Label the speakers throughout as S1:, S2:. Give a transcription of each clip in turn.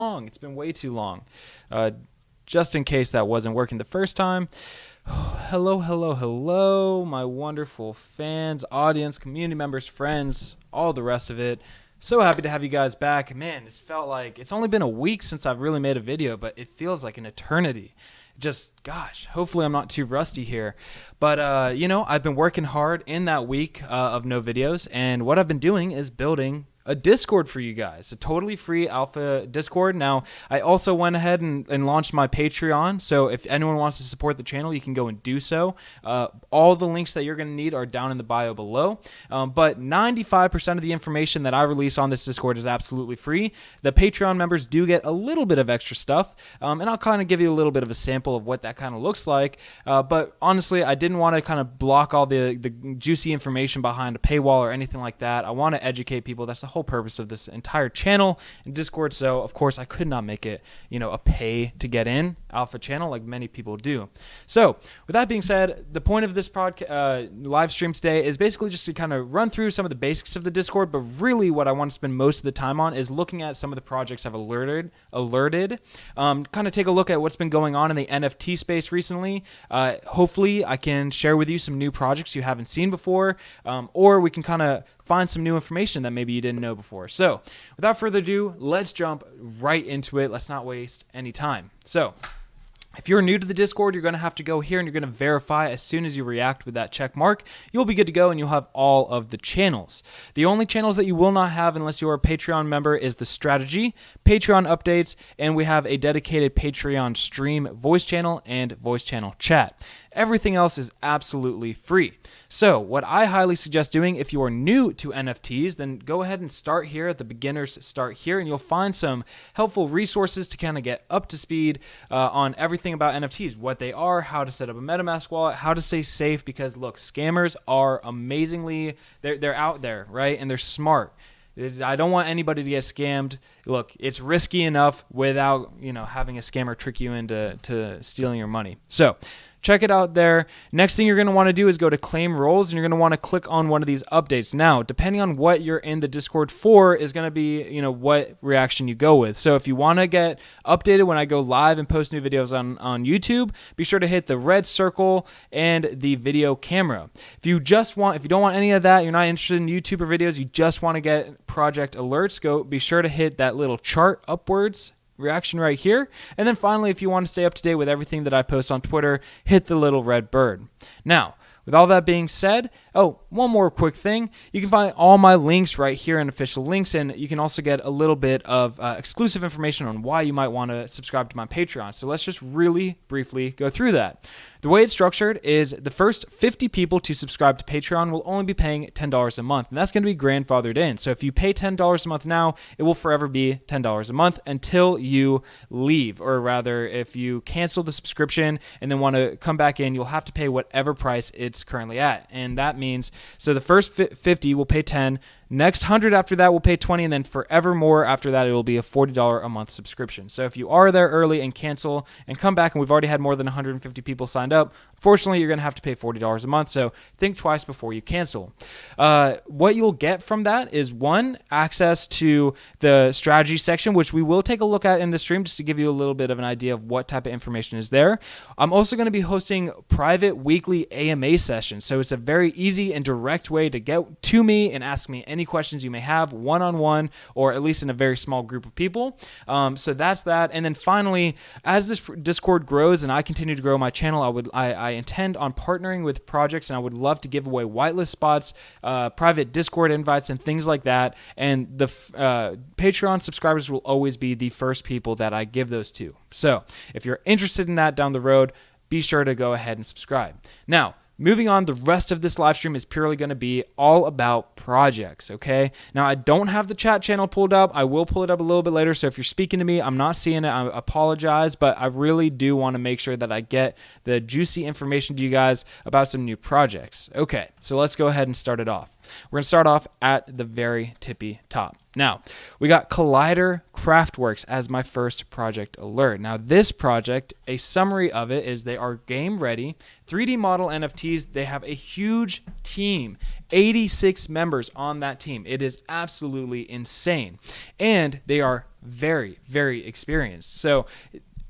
S1: long. It's been way too long. Just in case that wasn't working the first time. Hello, my wonderful fans, audience, community members, friends, all the rest of it. So happy to have you guys back. Man, it's felt like it's only been a week since I've really made a video, but it feels like an eternity. Just, gosh, hopefully I'm not too rusty here. But, I've been working hard in that week of no videos, and what I've been doing is building a Discord for you guys, a totally free alpha Discord. Now, I also went ahead and launched my Patreon, so if anyone wants to support the channel, you can go and do so. All the links that you're going to need are down in the bio below, but 95% of the information that I release on this Discord is absolutely free. The Patreon members do get a little bit of extra stuff, and I'll kind of give you a little bit of a sample of what that kind of looks like, but honestly, I didn't want to kind of block all the juicy information behind a paywall or anything like that. I want to educate people. That's the whole purpose of this entire channel and Discord. So of course I could not make it, a pay to get in alpha channel like many people do. So with that being said, the point of this live stream today is basically just to kind of run through some of the basics of the Discord, but really what I want to spend most of the time on is looking at some of the projects I've alerted, kind of take a look at what's been going on in the NFT space recently. Hopefully I can share with you some new projects you haven't seen before, or we can kind of find some new information that maybe you didn't know before. So without further ado, let's jump right into it. Let's not waste any time. So if you're new to the Discord, you're going to have to go here and you're going to verify. As soon as you react with that check mark, you'll be good to go and you'll have all of the channels. The only channels that you will not have unless you're a Patreon member is the strategy, Patreon updates, and we have a dedicated Patreon stream voice channel and voice channel chat. Everything else is absolutely free. So what I highly suggest doing if you are new to NFTs, then go ahead and start here at the beginners start here, and you'll find some helpful resources to kind of get up to speed on everything about NFTs, what they are, how to set up a MetaMask wallet, how to stay safe, because look, scammers are amazingly, they're out there, right? And they're smart. I don't want anybody to get scammed. Look, it's risky enough without, having a scammer trick you into stealing your money. So check it out there. Next thing you're going to want to do is go to claim roles, and you're going to want to click on one of these updates. Now, depending on what you're in the Discord for is going to be, what reaction you go with. So if you want to get updated when I go live and post new videos on YouTube, be sure to hit the red circle and the video camera. If you don't want any of that, you're not interested in YouTuber videos, you just want to get project alerts, be sure to hit that little chart upwards reaction right here. And then finally, if you want to stay up to date with everything that I post on Twitter, hit the little red bird. Now, with all that being said, one more quick thing. You can find all my links right here in official links, and you can also get a little bit of exclusive information on why you might want to subscribe to my Patreon. So let's just really briefly go through that. The way it's structured is the first 50 people to subscribe to Patreon will only be paying $10 a month, and that's going to be grandfathered in. So if you pay $10 a month now, it will forever be $10 a month until you leave, or rather, if you cancel the subscription and then want to come back in, you'll have to pay whatever price it's currently at. And that means, so the first 50 will pay 10, next 100 after that will pay 20, and then forevermore after that it will be a $40 a month subscription. So if you are there early and cancel and come back, and we've already had more than 150 people signed up, unfortunately you're going to have to pay $40 a month, so think twice before you cancel. What you'll get from that is, one, access to the strategy section, which we will take a look at in the stream just to give you a little bit of an idea of what type of information is there. I'm also going to be hosting private weekly AMA sessions, so it's a very easy and direct way to get to me and ask me any questions you may have one-on-one, or at least in a very small group of people. So that's that. And then finally, as this Discord grows and I continue to grow my channel, I intend on partnering with projects, and I would love to give away whitelist spots, private Discord invites, and things like that. And the Patreon subscribers will always be the first people that I give those to. So if you're interested in that down the road, be sure to go ahead and subscribe. Now, moving on, the rest of this live stream is purely going to be all about projects, okay? Now, I don't have the chat channel pulled up. I will pull it up a little bit later, so if you're speaking to me, I'm not seeing it. I apologize, but I really do want to make sure that I get the juicy information to you guys about some new projects. Okay, so let's go ahead and start it off. We're going to start off at the very tippy top. Now, we got Collider Craftworks as my first project alert. Now, this project, a summary of it is they are game ready, 3D model NFTs. They have a huge team, 86 members on that team. It is absolutely insane. And they are very, very experienced. So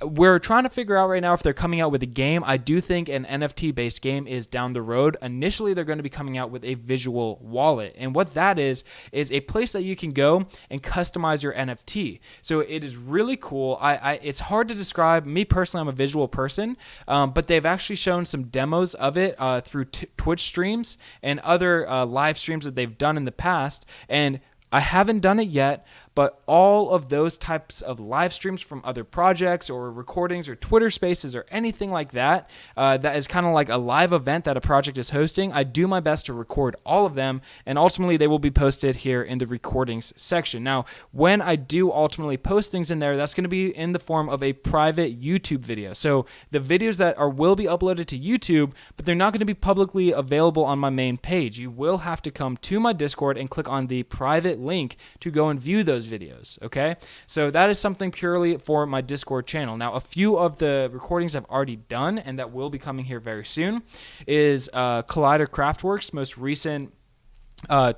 S1: we're trying to figure out right now if they're coming out with a game. I do think an NFT-based game is down the road. Initially, they're going to be coming out with a visual wallet. And what that is a place that you can go and customize your NFT. So it is really cool. It's hard to describe. Me personally, I'm a visual person, but they've actually shown some demos of it through Twitch streams and other live streams that they've done in the past. And I haven't done it yet, but all of those types of live streams from other projects or recordings or Twitter spaces or anything like that, that is kind of like a live event that a project is hosting, I do my best to record all of them, and ultimately they will be posted here in the recordings section. Now, when I do ultimately post things in there, that's going to be in the form of a private YouTube video. So the videos that will be uploaded to YouTube, but they're not going to be publicly available on my main page. You will have to come to my Discord and click on the private link to go and view those videos. Okay, so that is something purely for my Discord channel. Now, a few of the recordings I've already done and that will be coming here very soon is Collider Craftworks most recent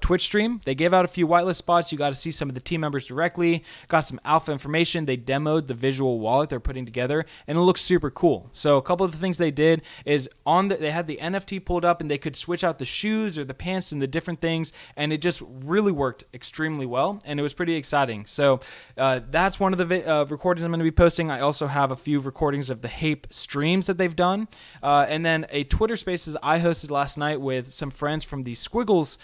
S1: Twitch stream. They gave out a few whitelist spots. You got to see some of the team members directly, got some alpha information. They demoed the visual wallet they're putting together, and it looks super cool. So a couple of the things they did is they had the NFT pulled up, and they could switch out the shoes or the pants and the different things, and it just really worked extremely well, and it was pretty exciting. So that's one of the recordings I'm going to be posting. I also have a few recordings of the Hape streams that they've done, and then a Twitter Spaces I hosted last night with some friends from the Squiggles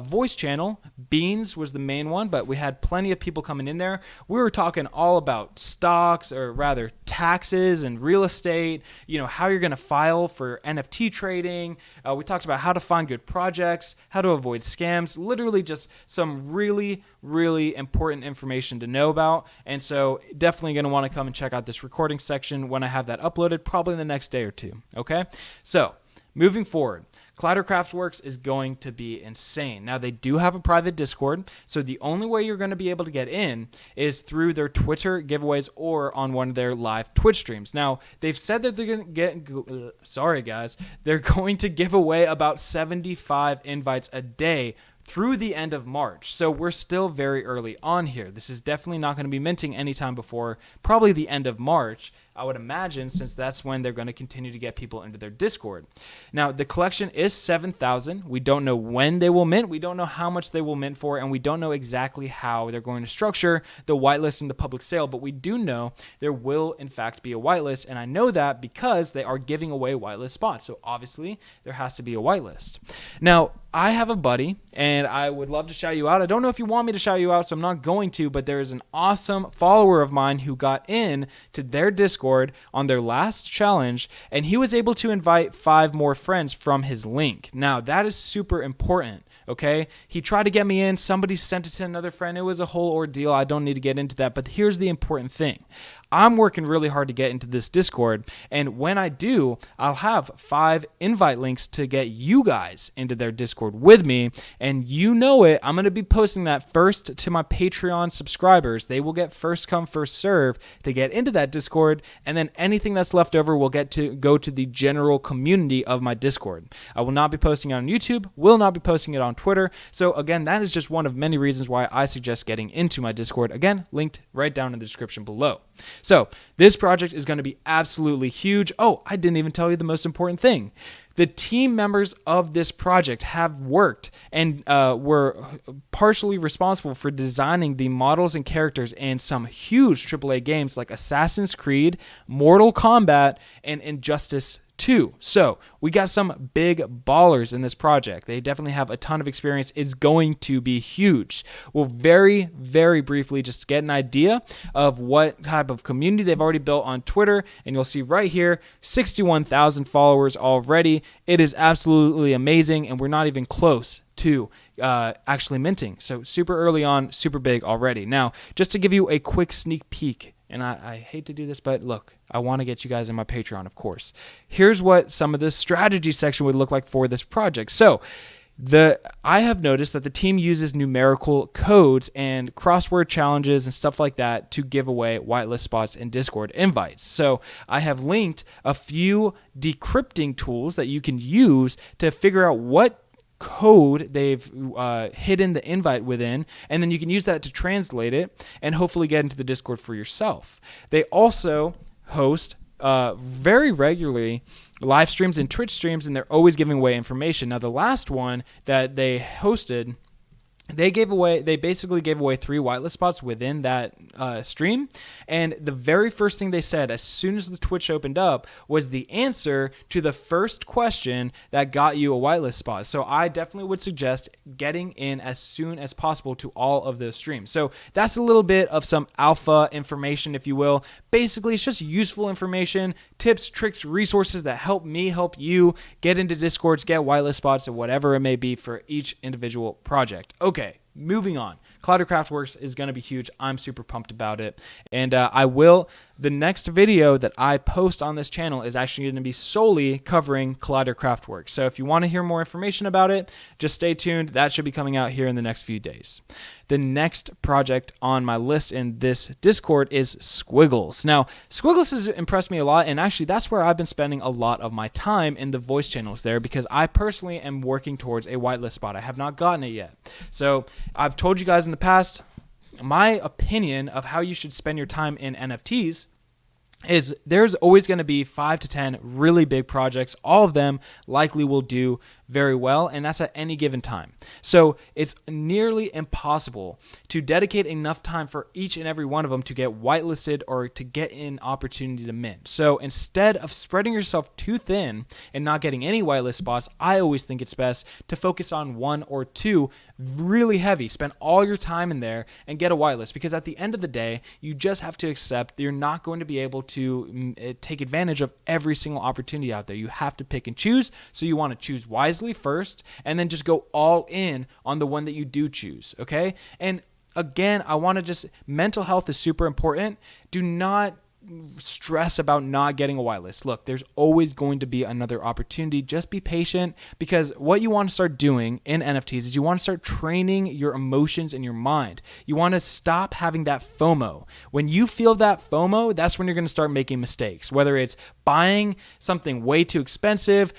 S1: voice channel. Beans was the main one, but we had plenty of people coming in there. We were talking all about stocks, or rather taxes and real estate, how you're going to file for NFT trading. We talked about how to find good projects, how to avoid scams, literally just some really, really important information to know about. And so definitely going to want to come and check out this recording section when I have that uploaded, probably in the next day or two. Okay, so moving forward, Collider Craftworks is going to be insane. Now, they do have a private Discord, so the only way you're going to be able to get in is through their Twitter giveaways or on one of their live Twitch streams. Now, they've said that they're going to they're going to give away about 75 invites a day through the end of March. So we're still very early on here. This is definitely not going to be minting anytime before probably the end of March, I would imagine, since that's when they're going to continue to get people into their Discord. Now, the collection is 7,000. We don't know when they will mint. We don't know how much they will mint for, and we don't know exactly how they're going to structure the whitelist and the public sale, but we do know there will, in fact, be a whitelist, and I know that because they are giving away whitelist spots. So obviously, there has to be a whitelist. Now, I have a buddy, and I would love to shout you out. I don't know if you want me to shout you out, so I'm not going to, but there is an awesome follower of mine who got in to their Discord on their last challenge, and he was able to invite 5 more friends from his link. Now, that is super important. Okay, he tried to get me in. Somebody sent it to another friend. It was a whole ordeal. I don't need to get into that, but here's the important thing. I'm working really hard to get into this Discord, and when I do, I'll have 5 invite links to get you guys into their Discord with me, and you know it, I'm going to be posting that first to my Patreon subscribers. They will get first come, first serve to get into that Discord, and then anything that's left over will get to go to the general community of my Discord. I will not be posting it on YouTube, will not be posting it on Twitter, so again, that is just one of many reasons why I suggest getting into my Discord. Again, linked right down in the description below. So this project is going to be absolutely huge. Oh, I didn't even tell you the most important thing. The team members of this project have worked and were partially responsible for designing the models and characters in some huge AAA games like Assassin's Creed, Mortal Kombat, and Injustice 2. So we got some big ballers in this project. They definitely have a ton of experience. It's going to be huge. We'll very, very briefly just get an idea of what type of community they've already built on Twitter. And you'll see right here, 61,000 followers already. It is absolutely amazing. And we're not even close to actually minting. So super early on, super big already. Now, just to give you a quick sneak peek, and I hate to do this, but look, I want to get you guys in my Patreon, of course. Here's what some of the strategy section would look like for this project. So I have noticed that the team uses numerical codes and crossword challenges and stuff like that to give away whitelist spots and Discord invites. So I have linked a few decrypting tools that you can use to figure out what code they've hidden the invite within, and then you can use that to translate it and hopefully get into the Discord for yourself. They also host very regularly live streams and Twitch streams, and they're always giving away information. Now, the last one that they hosted, they basically gave away 3 whitelist spots within that stream. And the very first thing they said as soon as the Twitch opened up was the answer to the first question that got you a whitelist spot. So I definitely would suggest getting in as soon as possible to all of those streams. So that's a little bit of some alpha information, if you will. Basically, it's just useful information, tips, tricks, resources that help me help you get into Discords, get whitelist spots, or whatever it may be for each individual project. Okay. Moving on. Craftworks is going to be huge. I'm super pumped about it. And the next video that I post on this channel is actually going to be solely covering Craftworks. So if you want to hear more information about it, just stay tuned. That should be coming out here in the next few days. The next project on my list in this Discord is Squiggles. Now, Squiggles has impressed me a lot, and actually that's where I've been spending a lot of my time in the voice channels there, because I personally am working towards a whitelist spot. I have not gotten it yet. So I've told you guys in the past my opinion of how you should spend your time in NFTs is there's always going to be 5 to 10 really big projects. All of them likely will do very well, and that's at any given time. So it's nearly impossible to dedicate enough time for each and every one of them to get whitelisted or to get an opportunity to mint. So instead of spreading yourself too thin and not getting any whitelist spots, I always think it's best to focus on 1 or 2 really heavy. Spend all your time in there and get a whitelist, because at the end of the day, you just have to accept that you're not going to be able to take advantage of every single opportunity out there. You have to pick and choose. So you want to choose wisely first, and then just go all in on the one that you do choose. Okay. And again, mental health is super important. Do not stress about not getting a whitelist. Look, there's always going to be another opportunity. Just be patient, because what you want to start doing in NFTs is you want to start training your emotions in your mind. You want to stop having that FOMO. When you feel that FOMO, that's when you're going to start making mistakes, whether it's buying something way too expensive,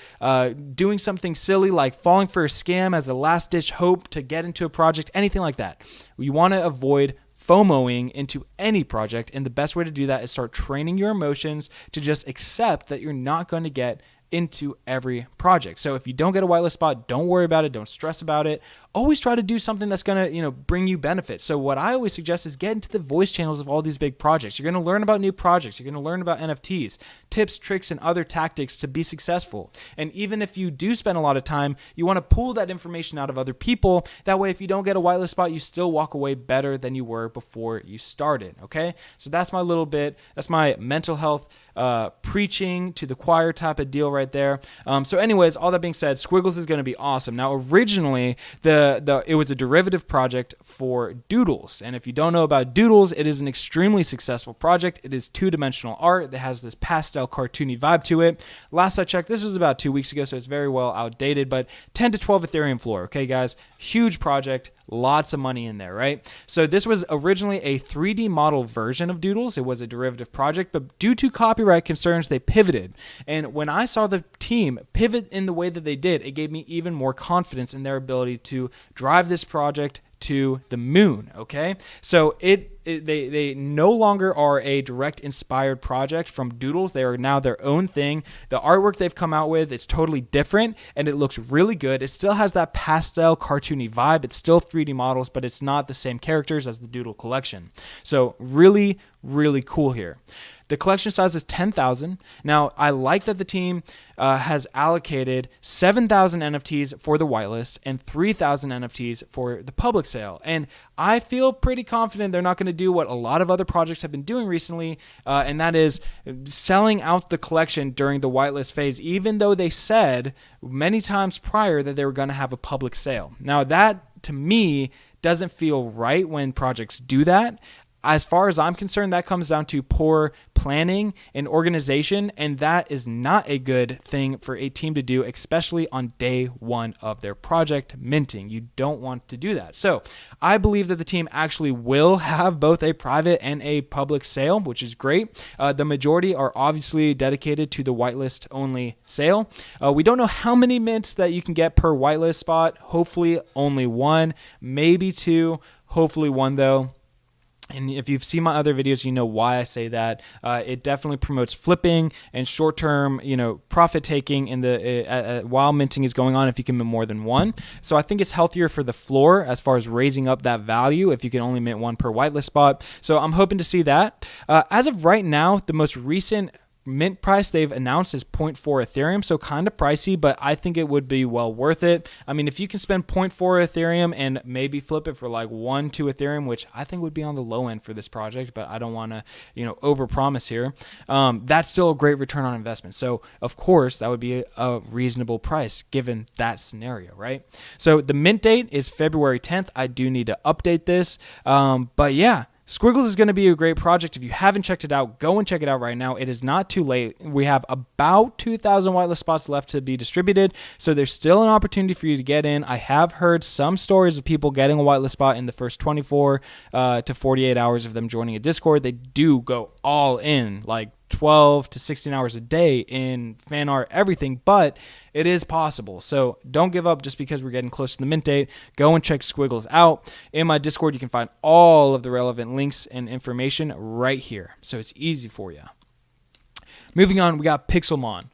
S1: doing something silly like falling for a scam as a last-ditch hope to get into a project, anything like that. You want to avoid FOMOing into any project, and the best way to do that is start training your emotions to just accept that you're not going to get into every project. So if you don't get a whitelist spot, don't worry about it. Don't stress about it. Always try to do something that's going to, bring you benefits. So what I always suggest is get into the voice channels of all these big projects. You're going to learn about new projects. You're going to learn about NFTs, tips, tricks, and other tactics to be successful. And even if you do spend a lot of time, you want to pull that information out of other people. That way, if you don't get a whitelist spot, you still walk away better than you were before you started. Okay. So that's my mental health preaching to the choir type of deal right there. So anyways, all that being said, Squiggles is going to be awesome. Now, originally, it was a derivative project for Doodles. And if you don't know about Doodles, it is an extremely successful project. It is 2-dimensional art that has this pastel cartoony vibe to it. Last I checked, this was about 2 weeks ago, so it's very well outdated, but 10 to 12 Ethereum floor. Okay, guys, huge project. Lots of money in there, right? So this was originally a 3D model version of Doodles. It was a derivative project, but due to copyright concerns, they pivoted. And when I saw the team pivot in the way that they did, it gave me even more confidence in their ability to drive this project to the moon. Okay, so they no longer are a direct inspired project from Doodles. They are now their own thing. The artwork they've come out with, it's totally different, and it looks really good. It still has that pastel cartoony vibe. It's still 3D models, but it's not the same characters as the Doodle collection. So really, really cool here. The collection size is 10,000. Now, I like that the team has allocated 7,000 NFTs for the whitelist and 3,000 NFTs for the public sale. And I feel pretty confident they're not going to do what a lot of other projects have been doing recently, and that is selling out the collection during the whitelist phase, even though they said many times prior that they were going to have a public sale. Now, that, to me, doesn't feel right when projects do that. as far as I'm concerned, that comes down to poor planning and organization, and that is not a good thing for a team to do, especially on day one of their project minting. You don't want to do that. So I believe that the team actually will have both a private and a public sale, which is great. The majority are obviously dedicated to the whitelist only sale. We don't know how many mints that you can get per whitelist spot. Hopefully only one, maybe two, hopefully one though. And if you've seen my other videos, you know why I say that. It definitely promotes flipping and short-term, profit taking in the while minting is going on. If you can mint more than one, so I think it's healthier for the floor as far as raising up that value. If you can only mint one per whitelist spot, so I'm hoping to see that. As of right now, the most recent mint price they've announced is 0.4 Ethereum, so kind of pricey, but I think it would be well worth it. I mean, if you can spend 0.4 Ethereum and maybe flip it for like 1-2 Ethereum, which I think would be on the low end for this project, but I don't want to, overpromise here. That's still a great return on investment. So of course that would be a reasonable price given that scenario, right? So the mint date is February 10th. I do need to update this, but yeah. Squiggles is going to be a great project. If you haven't checked it out, go and check it out right now. It is not too late. We have about 2,000 whitelist spots left to be distributed, so there's still an opportunity for you to get in. I have heard some stories of people getting a whitelist spot in the first 24 to 48 hours of them joining a Discord. They do go all in, like 12 to 16 hours a day in fan art, everything, but it is possible. So don't give up just because we're getting close to the mint date. Go and check Squiggles out. In my Discord, you can find all of the relevant links and information right here. So it's easy for you. Moving on, we got Pixelmon.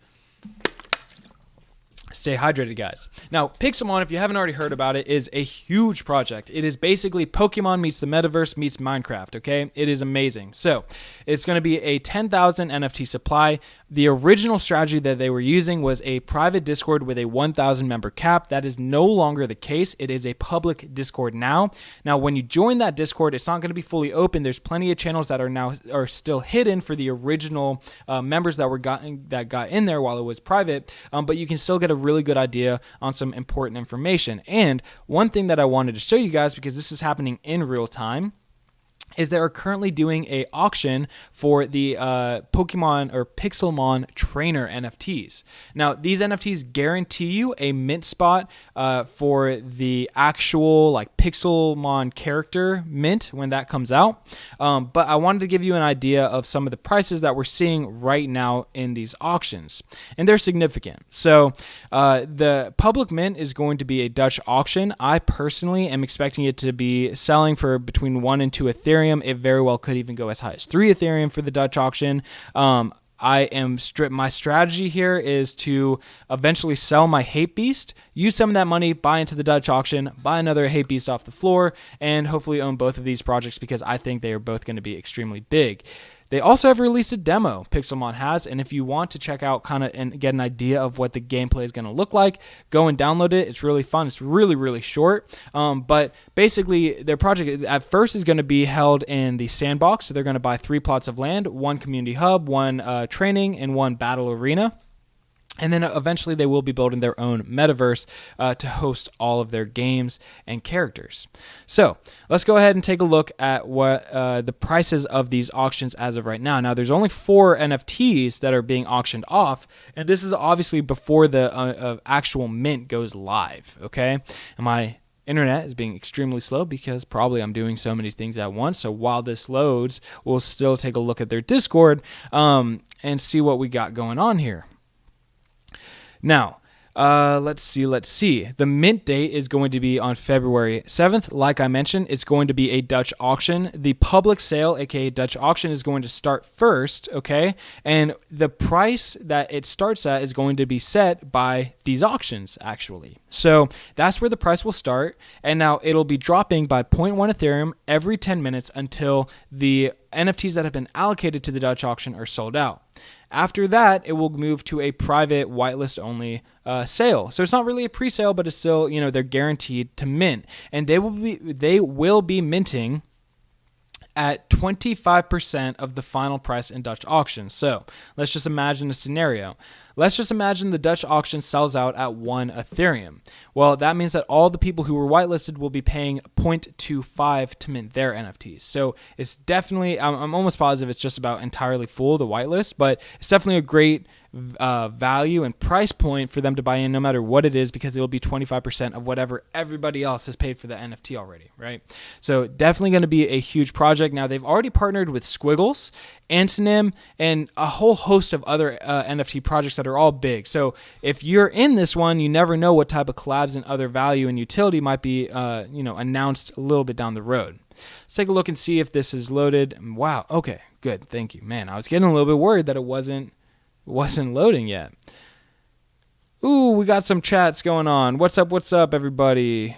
S1: Stay hydrated, guys. Now, Pixelmon, if you haven't already heard about it, is a huge project. It is basically Pokemon meets the metaverse meets Minecraft, okay? It is amazing. So, it's going to be a 10,000 NFT supply. The original strategy that they were using was a private Discord with a 1,000 member cap. That is no longer the case. It is a public Discord now. Now, when you join that Discord, it's not going to be fully open. There's plenty of channels that are still hidden for the original members that got in there while it was private, but you can still get a really good idea on some important information. And one thing that I wanted to show you guys, because this is happening in real time, is they are currently doing a auction for the Pokemon or Pixelmon trainer NFTs. Now, these NFTs guarantee you a mint spot for the actual like Pixelmon character mint when that comes out. But I wanted to give you an idea of some of the prices that we're seeing right now in these auctions, and they're significant. So the public mint is going to be a Dutch auction. I personally am expecting it to be selling for between 1 and 2 Ethereum. It very well could even go as high as 3 Ethereum for the Dutch auction. My strategy here is to eventually sell my Hate Beast, use some of that money, buy into the Dutch auction, buy another Hate Beast off the floor, and hopefully own both of these projects because I think they are both going to be extremely big. They also have released a demo, Pixelmon has, and if you want to check out and get an idea of what the gameplay is going to look like, go and download it. It's really fun. It's really, really short, but basically their project at first is going to be held in the sandbox, so they're going to buy 3 plots of land, 1 community hub, 1 training, and 1 battle arena. And then eventually they will be building their own metaverse to host all of their games and characters. So let's go ahead and take a look at what the prices of these auctions as of right now. Now, there's only 4 NFTs that are being auctioned off, and this is obviously before the actual mint goes live, okay? And my internet is being extremely slow because probably I'm doing so many things at once. So while this loads, we'll still take a look at their Discord and see what we got going on here. Now, let's see. The mint date is going to be on February 7th. Like I mentioned, it's going to be a Dutch auction. The public sale, aka Dutch auction, is going to start first, okay? And the price that it starts at is going to be set by these auctions, actually. So that's where the price will start. And now it'll be dropping by 0.1 Ethereum every 10 minutes until the NFTs that have been allocated to the Dutch auction are sold out. After that, it will move to a private whitelist only sale. So it's not really a pre-sale, but it's still, they're guaranteed to mint, and they will be minting at 25% of the final price in Dutch auctions. So let's just imagine a scenario. Let's just imagine the Dutch auction sells out at 1 Ethereum. Well, that means that all the people who were whitelisted will be paying 0.25 to mint their NFTs. So it's definitely, I'm almost positive it's just about entirely full, the whitelist, but it's definitely a great value and price point for them to buy in no matter what it is, because it'll be 25% of whatever everybody else has paid for the NFT already, right? So definitely going to be a huge project. Now, they've already partnered with Squiggles, Antonym, and a whole host of other NFT projects that are all big. So if you're in this one, you never know what type of collabs and other value and utility might be announced a little bit down the road. Let's take a look and see if this is loaded. Wow. Okay, good. Thank you. Man, I was getting a little bit worried that it wasn't loading yet. Ooh, we got some chats going on. What's up, everybody?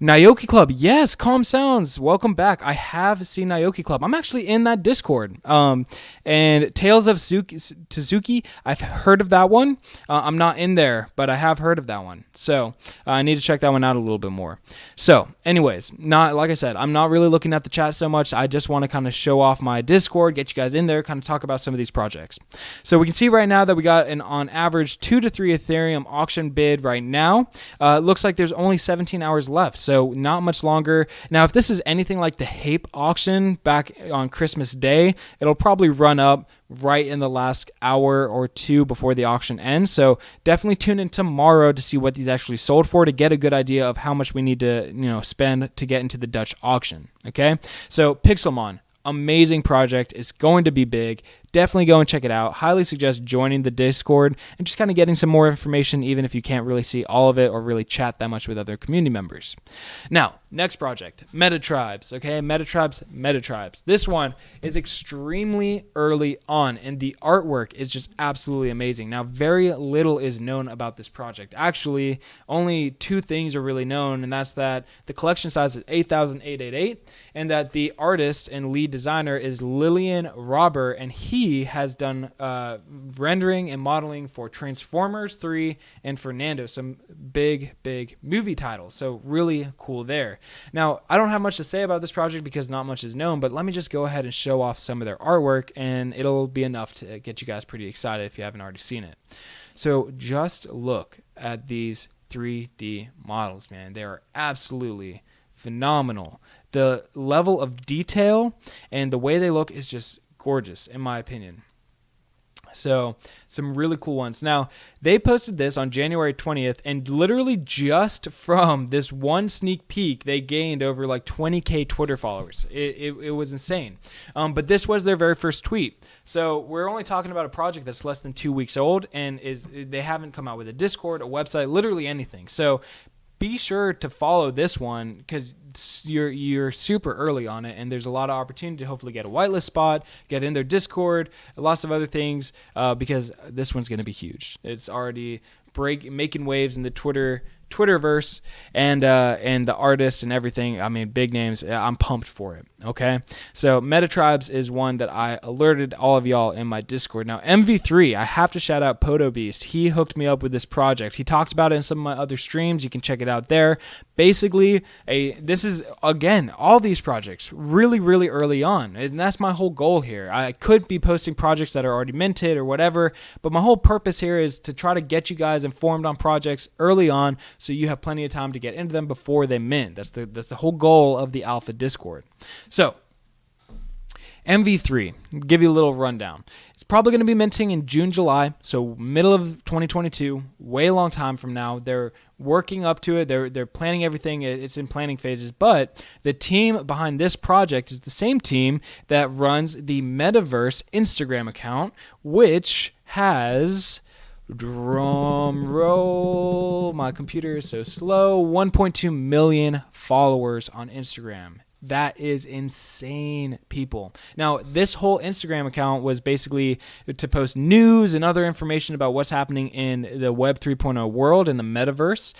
S1: Naoki Club, yes, Calm Sounds, welcome back. I have seen Naoki Club. I'm actually in that Discord. And Tales of Tsuzuki, I've heard of that one. I'm not in there, but I have heard of that one. So I need to check that one out a little bit more. So anyways, like I said, I'm not really looking at the chat so much. I just want to kind of show off my Discord, get you guys in there, kind of talk about some of these projects. So we can see right now that we got an on average 2 to 3 Ethereum auction bid right now. It looks like there's only 17 hours left, so not much longer. Now, if this is anything like the Hape auction back on Christmas Day, it'll probably run up right in the last hour or two before the auction ends. So definitely tune in tomorrow to see what these actually sold for, to get a good idea of how much we need to spend to get into the Dutch auction. Okay, so Pixelmon, amazing project. It's going to be big. Definitely go and check it out. Highly suggest joining the Discord and just kind of getting some more information, even if you can't really see all of it or really chat that much with other community members. Now, next project, Metatribes. Okay, Metatribes. This one is extremely early on, and the artwork is just absolutely amazing. Now, very little is known about this project. Actually, only 2 things are really known, and that's that the collection size is 8,888, and that the artist and lead designer is Lillian Robber, and he has done rendering and modeling for Transformers 3 and Fernando, some big movie titles. So really cool there. Now, I don't have much to say about this project because not much is known, but let me just go ahead and show off some of their artwork, and it'll be enough to get you guys pretty excited if you haven't already seen it. So just look at these 3D models, man. They are absolutely phenomenal. The level of detail and the way they look is just gorgeous, in my opinion. So some really cool ones. Now, they posted this on January 20th, and literally just from this one sneak peek, they gained over like 20K Twitter followers. It was insane. But this was their very first tweet. So we're only talking about a project that's less than 2 weeks old, and they haven't come out with a Discord, a website, literally anything. So be sure to follow this one because you're super early on it, and there's a lot of opportunity to hopefully get a whitelist spot, get in their Discord, lots of other things, because this one's going to be huge. It's already making waves in the Twitterverse, and the artists and everything. I mean, big names. I'm pumped for it. Okay, so Metatribes is one that I alerted all of y'all in my Discord. Now, MV3, I have to shout out Poto Beast. He hooked me up with this project. He talked about it in some of my other streams. You can check it out there. Basically, this is, again, all these projects really, really early on, and that's my whole goal here. I could be posting projects that are already minted or whatever, but my whole purpose here is to try to get you guys informed on projects early on, so you have plenty of time to get into them before they mint. That's the whole goal of the Alpha Discord. So, MV3, give you a little rundown. It's probably going to be minting in June, July, so middle of 2022, way long time from now. They're working up to it. They're planning everything. It's in planning phases, but the team behind this project is the same team that runs the Metaverse Instagram account, which has, drum roll, my computer is so slow, 1.2 million followers on Instagram. That is insane, people. Now, this whole Instagram account was basically to post news and other information about what's happening in the Web 3.0 world, in the metaverse.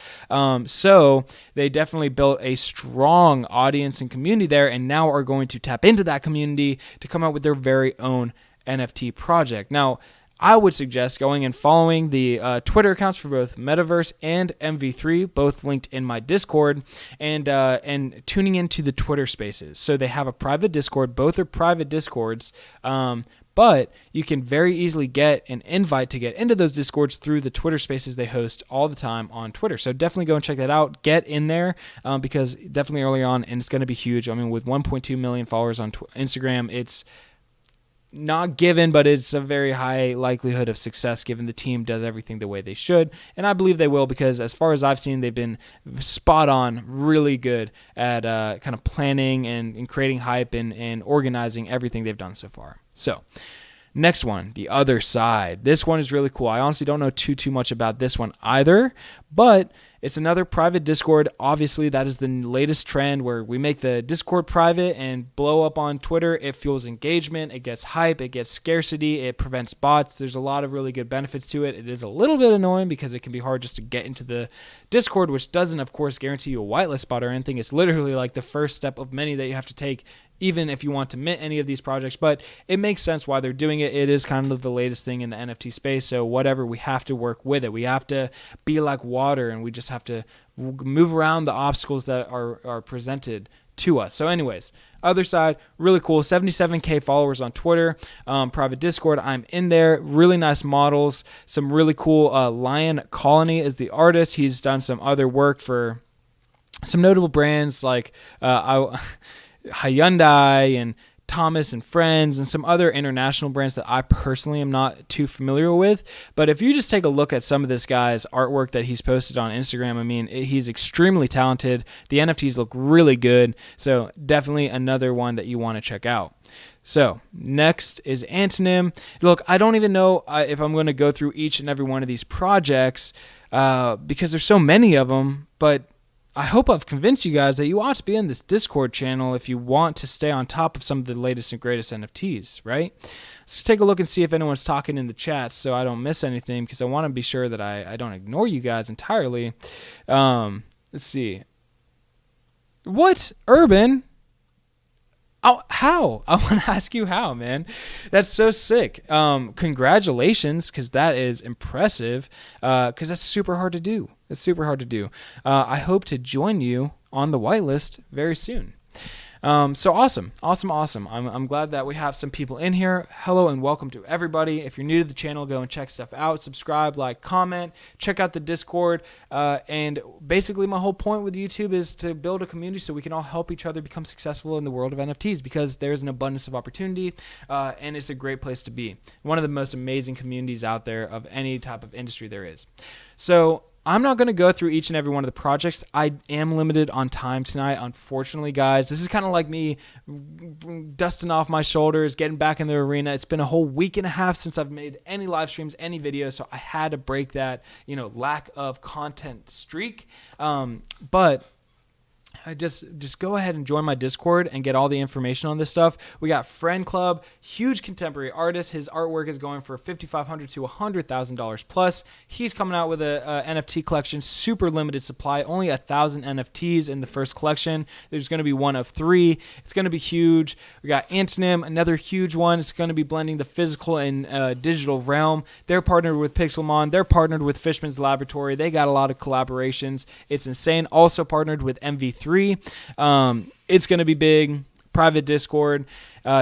S1: So they definitely built a strong audience and community there, and now are going to tap into that community to come out with their very own NFT project. Now, I would suggest going and following the Twitter accounts for both Metaverse and MV3, both linked in my Discord, and tuning into the Twitter Spaces. So they have a private Discord. Both are private Discords. But you can very easily get an invite to get into those Discords through the Twitter Spaces they host all the time on Twitter. So definitely go and check that out. Get in there because definitely early on, and it's going to be huge. I mean, with 1.2 million followers on Instagram, it's not given, but it's a very high likelihood of success given the team does everything the way they should. And I believe they will because as far as I've seen, they've been spot on, really good at kind of planning and creating hype and organizing everything they've done so far. So next one, the other side. This one is really cool. I honestly don't know too much about this one either, but it's another private Discord. Obviously, that is the latest trend where we make the Discord private and blow up on Twitter. It fuels engagement. It gets hype. It gets scarcity. It prevents bots. There's a lot of really good benefits to it. It is a little bit annoying because it can be hard just to get into the Discord, which doesn't, of course, guarantee you a whitelist spot or anything. It's literally like the first step of many that you have to take even if you want to mint any of these projects, but it makes sense why they're doing it. It is kind of the latest thing in the NFT space, so whatever, we have to work with it. We have to be like water, and we just have to move around the obstacles that are presented to us. So anyways, other side, really cool, 77K followers on Twitter, private Discord, I'm in there, really nice models, some really cool, Lion Colony is the artist. He's done some other work for some notable brands like Hyundai and Thomas and Friends and some other international brands that I personally am not too familiar with. But if you just take a look at some of this guy's artwork that he's posted on Instagram, I mean, he's extremely talented. The NFTs look really good. So definitely another one that you want to check out. So next is Antonym. Look, I don't even know if I'm going to go through each and every one of these projects because there's so many of them, but I hope I've convinced you guys that you ought to be in this Discord channel if you want to stay on top of some of the latest and greatest NFTs, right? Let's take a look and see if anyone's talking in the chat so I don't miss anything because I want to be sure that I don't ignore you guys entirely. Let's see. What? Urban? Oh, how? I want to ask you how, man. That's so sick. Congratulations, because that is impressive, because that's super hard to do. It's super hard to do. I hope to join you on the whitelist very soon. So awesome. I'm glad that we have some people in here. Hello and welcome to everybody. If you're new to the channel, go and check stuff out. Subscribe, like, comment, check out the Discord. And basically my whole point with YouTube is to build a community so we can all help each other become successful in the world of NFTs because there's an abundance of opportunity and it's a great place to be. One of the most amazing communities out there of any type of industry there is. So I'm not going to go through each and every one of the projects. I am limited on time tonight, unfortunately, guys. This is kind of like me dusting off my shoulders, getting back in the arena. It's been a whole week and a half since I've made any live streams, any videos, so I had to break that, lack of content streak. But just go ahead and join my Discord and get all the information on this stuff. We got Friend Club, huge contemporary artist. His artwork is going for $5,500 to $100,000 plus. He's coming out with a NFT collection, super limited supply, only 1,000 NFTs in the first collection. There's going to be one of 3. It's going to be huge. We got Antonym, another huge one. It's going to be blending the physical and digital realm. They're partnered with Pixelmon. They're partnered with Fishman's Laboratory. They got a lot of collaborations. It's insane. Also partnered with MV3. It's going to be big. Private Discord.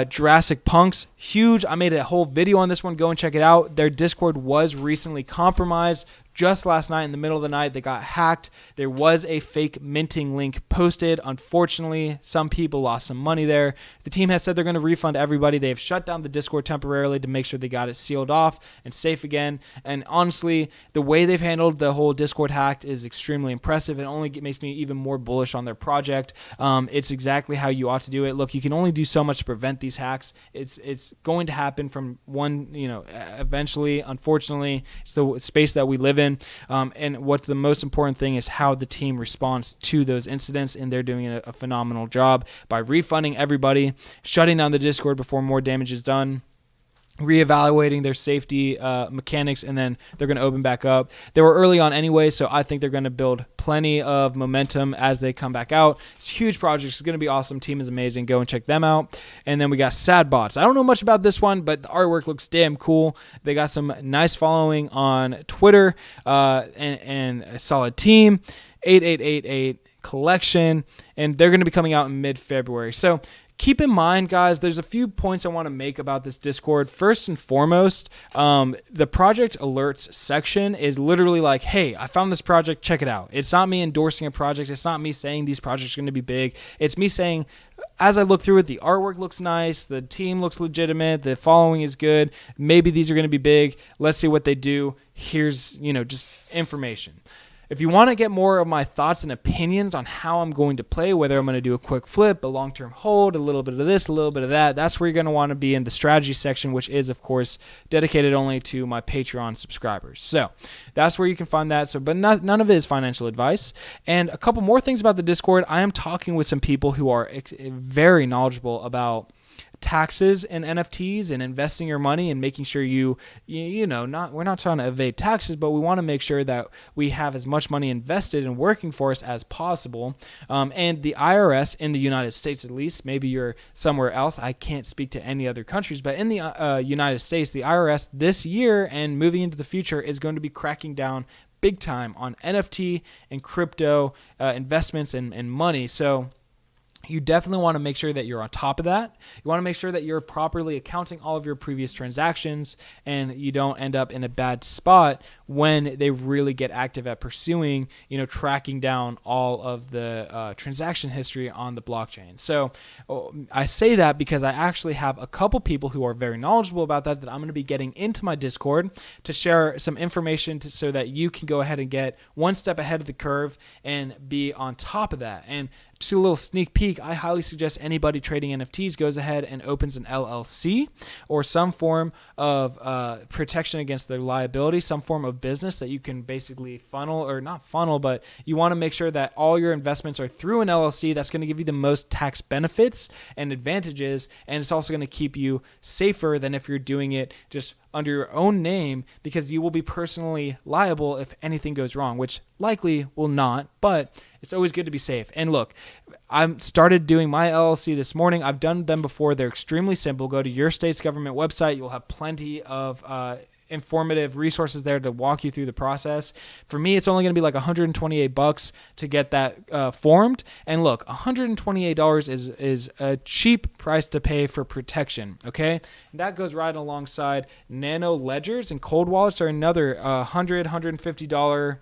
S1: Jurassic Punks, huge. I made a whole video on this one. Go and check it out. Their Discord was recently compromised. Just last night in the middle of the night, they got hacked. There was a fake minting link posted. Unfortunately, some people lost some money there. The team has said they're going to refund everybody. They have shut down the Discord temporarily to make sure they got it sealed off and safe again. And honestly, the way they've handled the whole Discord hack is extremely impressive. It only makes me even more bullish on their project. It's exactly how you ought to do it. Look, you can only do so much to prevent these hacks. It's going to happen from one, eventually. Unfortunately, it's the space that we live in. And what's the most important thing is how the team responds to those incidents, and they're doing a phenomenal job by refunding everybody, shutting down the Discord before more damage is done. reevaluating their safety mechanics, and then they're going to open back up. They were early on anyway, so I think they're going to build plenty of momentum as they come back out. It's a huge project. It's going to be awesome. Team is amazing. Go and check them out. And then we got Sadbots. I don't know much about this one, but the artwork looks damn cool. They got some nice following on Twitter, and a solid team. 8888 collection, and they're going to be coming out in mid-February. So keep in mind, guys, there's a few points I want to make about this Discord. First and foremost, the project alerts section is literally like, hey, I found this project, check it out. It's not me endorsing a project. It's not me saying these projects are going to be big. It's me saying, as I look through it, the artwork looks nice, the team looks legitimate, the following is good, maybe these are going to be big. Let's see what they do. Here's, just information. If you want to get more of my thoughts and opinions on how I'm going to play, whether I'm going to do a quick flip, a long-term hold, a little bit of this, a little bit of that, that's where you're going to want to be in the strategy section, which is, of course, dedicated only to my Patreon subscribers. So that's where you can find that. But none of it is financial advice. And a couple more things about the Discord. I am talking with some people who are very knowledgeable about taxes and NFTs and investing your money and making sure we're not trying to evade taxes, but we want to make sure that we have as much money invested and working for us as possible. And the IRS in the United States, at least, maybe you're somewhere else. I can't speak to any other countries, but in the United States, the IRS this year and moving into the future is going to be cracking down big time on NFT and crypto investments and money. So you definitely want to make sure that you're on top of that. You want to make sure that you're properly accounting all of your previous transactions and you don't end up in a bad spot when they really get active at pursuing, tracking down all of the transaction history on the blockchain. So I say that because I actually have a couple people who are very knowledgeable about that I'm going to be getting into my Discord to share some information so that you can go ahead and get one step ahead of the curve and be on top of that. And just a little sneak peek, I highly suggest anybody trading NFTs goes ahead and opens an LLC or some form of protection against their liability, some form of business that you can basically but you want to make sure that all your investments are through an LLC. That's going to give you the most tax benefits and advantages, and it's also going to keep you safer than if you're doing it just under your own name, because you will be personally liable if anything goes wrong, which likely will not, but it's always good to be safe. And look, I started doing my LLC this morning. I've done them before. They're extremely simple. Go to your state's government website. You'll have plenty of informative resources there to walk you through the process. For me, it's only going to be like $128 to get that formed. And look, $128 is a cheap price to pay for protection, okay? And that goes right alongside nano ledgers, and cold wallets are another $150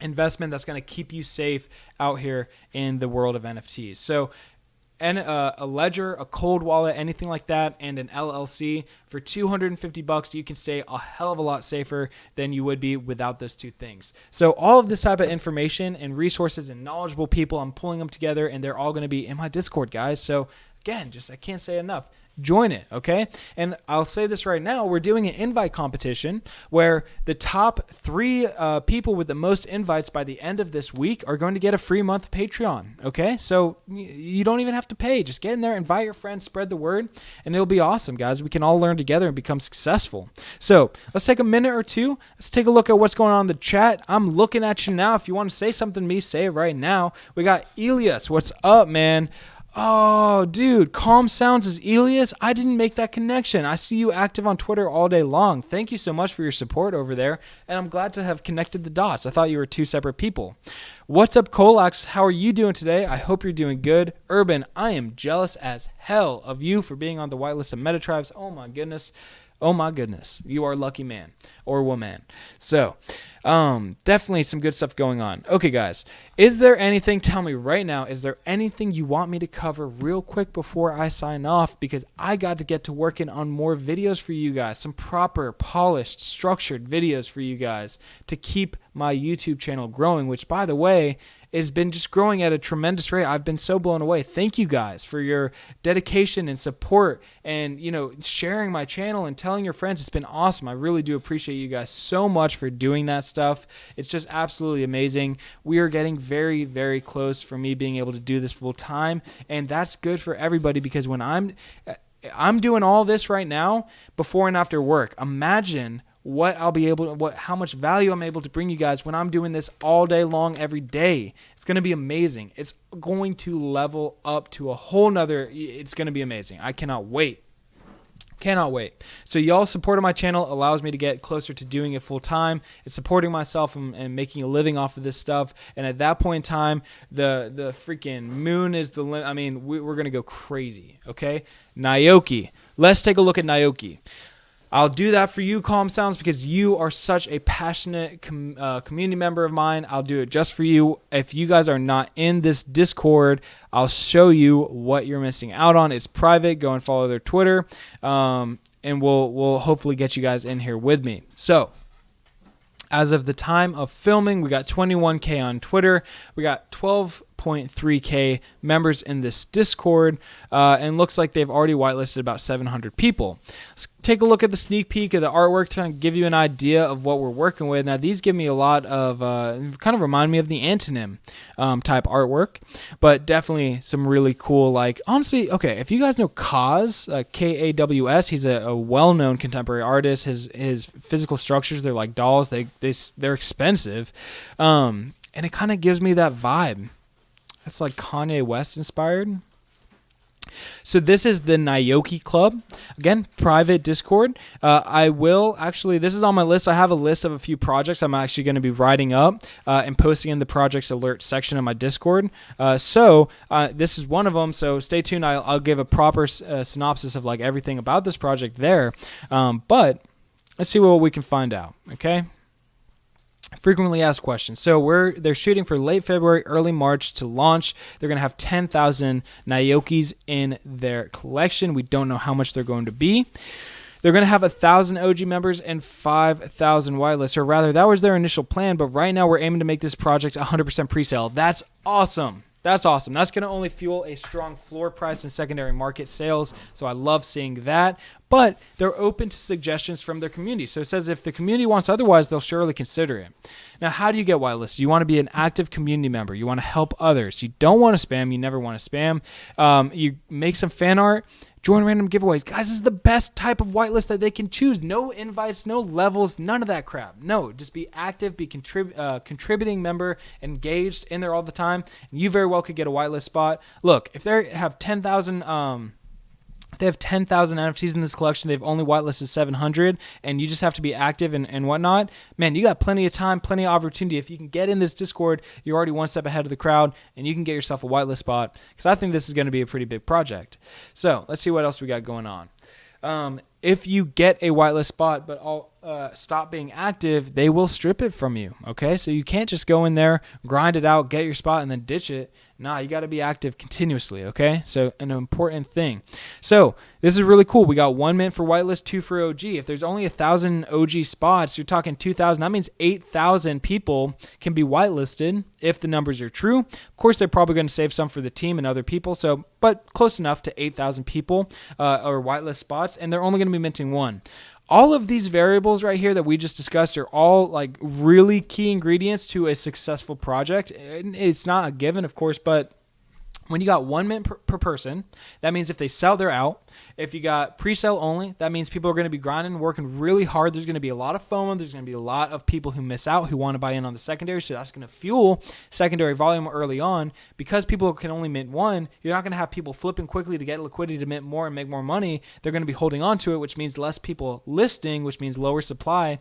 S1: investment that's going to keep you safe out here in the world of NFTs. So and a ledger, a cold wallet, anything like that, and an LLC for $250, you can stay a hell of a lot safer than you would be without those two things. So all of this type of information and resources and knowledgeable people, I'm pulling them together, and they're all going to be in my Discord, guys. So again, I can't say enough. Join it, okay? And I'll say this right now, we're doing an invite competition where the top 3 people with the most invites by the end of this week are going to get a free month of Patreon, okay? So you don't even have to pay. Just get in there, invite your friends, spread the word, and it'll be awesome, guys. We can all learn together and become successful. So let's take a minute or two. Let's take a look at what's going on in the chat. I'm looking at you now. If you want to say something to me, say it right now. We got Elias. What's up, man? Oh, dude, Calm Sounds is Elias? I didn't make that connection. I see you active on Twitter all day long. Thank you so much for your support over there, and I'm glad to have connected the dots. I thought you were 2 separate people. What's up, Colax? How are you doing today? I hope you're doing good. Urban, I am jealous as hell of you for being on the whitelist of Metatribes. Oh, my goodness. Oh, my goodness. You are a lucky man or woman. So, definitely some good stuff going on. Okay, guys, tell me right now, is there anything you want me to cover real quick before I sign off? Because I got to get to working on more videos for you guys, some proper, polished, structured videos for you guys to keep my YouTube channel growing, which, by the way, has been just growing at a tremendous rate. I've been so blown away. Thank you guys for your dedication and support and, sharing my channel and telling your friends. It's been awesome. I really do appreciate you guys so much for doing that stuff. It's just absolutely amazing. We are getting very, very close for me being able to do this full time, and that's good for everybody, because when I'm I'm doing all this right now before and after work. Imagine what I'll be able to, how much value I'm able to bring you guys when I'm doing this all day long, every day. It's going to be amazing. It's going to level up to a whole nother, it's going to be amazing. I cannot wait. Cannot wait. So y'all supporting my channel allows me to get closer to doing it full time. It's supporting myself and making a living off of this stuff. And at that point in time, the freaking moon is the limit. I mean, we're going to go crazy. Okay. Naoki. Let's take a look at Naoki. I'll do that for you, Calm Sounds, because you are such a passionate community member of mine. I'll do it just for you. If you guys are not in this Discord, I'll show you what you're missing out on. It's private. Go and follow their Twitter, and we'll hopefully get you guys in here with me. So, as of the time of filming, we got 21K on Twitter. We got 12.3K members in this Discord, and looks like they've already whitelisted about 700 people. Let's take a look at the sneak peek of the artwork to kind of give you an idea of what we're working with. Now, these give me a lot of, kind of remind me of the Antonym type artwork, but definitely some really cool, like, honestly, okay, if you guys know Kaws, Kaws, he's a well-known contemporary artist. His physical structures, they're like dolls. They're expensive, and it kind of gives me that vibe. It's like Kanye West inspired. So this is the Naoki Club. Again, private Discord. I will actually, this is on my list. I have a list of a few projects I'm actually going to be writing up and posting in the projects alert section of my Discord. So this is one of them. So stay tuned. I'll give a proper synopsis of like everything about this project there. But let's see what we can find out. Okay. Frequently asked questions. So they're shooting for late February, early March to launch. They're going to have 10,000 Naokis in their collection. We don't know how much they're going to be. They're going to have 1,000 OG members and 5,000 whitelists, or rather, that was their initial plan. But right now, we're aiming to make this project 100% pre-sale. That's awesome. That's awesome. That's going to only fuel a strong floor price and secondary market sales. So I love seeing that. But they're open to suggestions from their community. So it says if the community wants otherwise, they'll surely consider it. Now, how do you get whitelisted? You want to be an active community member. You want to help others. You don't want to spam. You never want to spam. You make some fan art. Join random giveaways. Guys, this is the best type of whitelist that they can choose. No invites, no levels, none of that crap. No, just be active, be contributing member, engaged in there all the time. And you very well could get a whitelist spot. Look, if they have 10,000 NFTs in this collection, they've only whitelisted 700, and you just have to be active and whatnot. Man, you got plenty of time, plenty of opportunity. If you can get in this Discord, you're already one step ahead of the crowd, and you can get yourself a whitelist spot, because I think this is going to be a pretty big project. So let's see what else we got going on. If you get a whitelist spot but stop being active, they will strip it from you, okay? So you can't just go in there, grind it out, get your spot, and then ditch it. Nah, you got to be active continuously, okay? So an important thing. So this is really cool. We got 1 mint for whitelist, 2 for OG. If there's only 1,000 OG spots, you're talking 2,000. That means 8,000 people can be whitelisted if the numbers are true. Of course, they're probably going to save some for the team and other people, but close enough to 8,000 people or whitelist spots, and they're only going to be minting 1. All of these variables right here that we just discussed are all like really key ingredients to a successful project. It's not a given, of course, but when you got 1 mint per person, that means if they sell, they're out. If you got pre-sale only, that means people are going to be grinding, working really hard. There's going to be a lot of FOMO. There's going to be a lot of people who miss out, who want to buy in on the secondary. So that's going to fuel secondary volume early on. Because people can only mint 1, you're not going to have people flipping quickly to get liquidity to mint more and make more money. They're going to be holding on to it, which means less people listing, which means lower supply.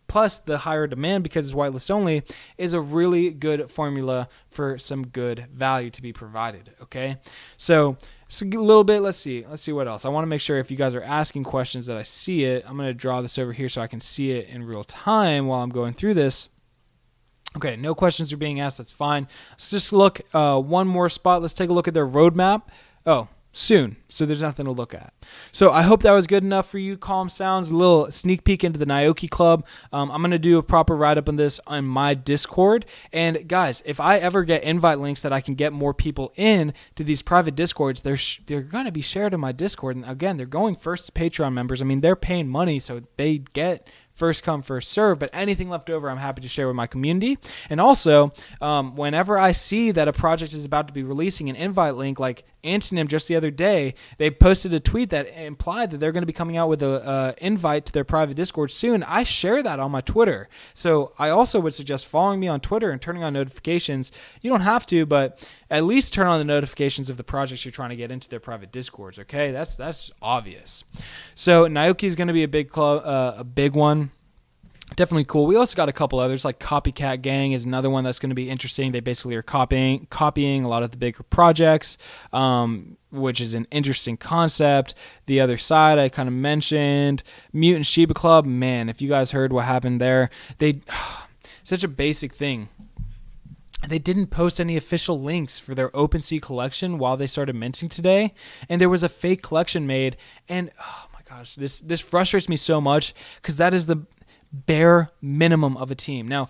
S1: Plus the higher demand, because it's whitelist only, is a really good formula for some good value to be provided. Okay, so a little bit. Let's see what else. I want to make sure if you guys are asking questions that I see it. I'm going to draw this over here so I can see it in real time while I'm going through this. Okay, no questions are being asked. That's fine. Let's just look one more spot. Let's take a look at their roadmap. Oh, soon. So there's nothing to look at. So I hope that was good enough for you. Calm Sounds, a little sneak peek into the Naoki Club. I'm going to do a proper write-up on this on my Discord. And guys, if I ever get invite links that I can get more people in to these private Discords, they're going to be shared in my Discord. And again, they're going first to Patreon members. I mean, they're paying money, so they get first come, first serve, but anything left over, I'm happy to share with my community. And also, whenever I see that a project is about to be releasing an invite link, like Antonym just the other day, they posted a tweet that implied that they're going to be coming out with a invite to their private Discord soon. I share that on my Twitter. So I also would suggest following me on Twitter and turning on notifications. You don't have to, but at least turn on the notifications of the projects you're trying to get into their private Discords, okay? That's obvious. So Naoki is going to be a big one. Definitely cool. We also got a couple others, like Copycat Gang is another one that's going to be interesting. They basically are copying a lot of the bigger projects, which is an interesting concept. The other side I kind of mentioned. Mutant Shiba Club, man, if you guys heard what happened there, such a basic thing. They didn't post any official links for their OpenSea collection while they started minting today, and there was a fake collection made, and oh my gosh, this frustrates me so much because that is the bare minimum of a team. Now,